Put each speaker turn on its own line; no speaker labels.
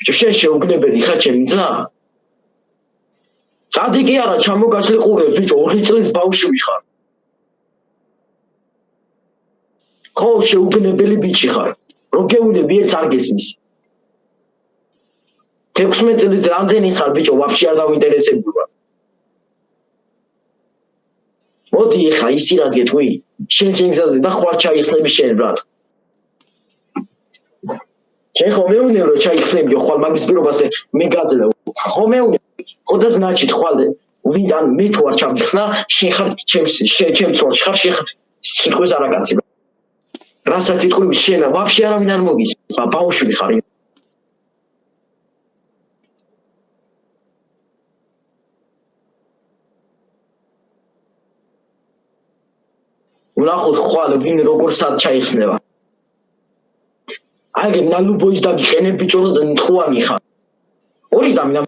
შენ შეუგნებელი ხარ ჩემი ძმა? წადი კი არა ჩამოგაცლი ყურებს ბიჭო 2 წლის ბავშვი ხარ. ხო შეუგნებელი ბიჭი ხარ. რო გეუნები ერთს არ გესმის. 16 წელიწადს რამდენი ხარ ბიჭო ვაფშე არ დავინტერესებული ვარ. მოდი ეხა ისი რას გეტყვი? შენ შეგზაზე და ხვალ ჩაიხსნები შენ ბრატ. შენ ხო მეუნე რომ ჩაიხსნებიო ხვალ მაგის პირობაზე მე გაძლევ. ხო მეუნე ხო და значит ხვალ ვიდან მე თუ არ ჩამიხსნა შენ ხარ ჩემს თვალში ხარ შენ სიტყვის არაკაცი. რასაც იტყვი შენ ვაფშე არავინ არ მოგისმა ბავშვი ხარ. ვნახოთ ხვალ ვინ როგორ სად ჩაიხსნება. აგე ნალუბოის დაგიყენებ ბიჭო და თხوانი ხარ. ორი ზამინა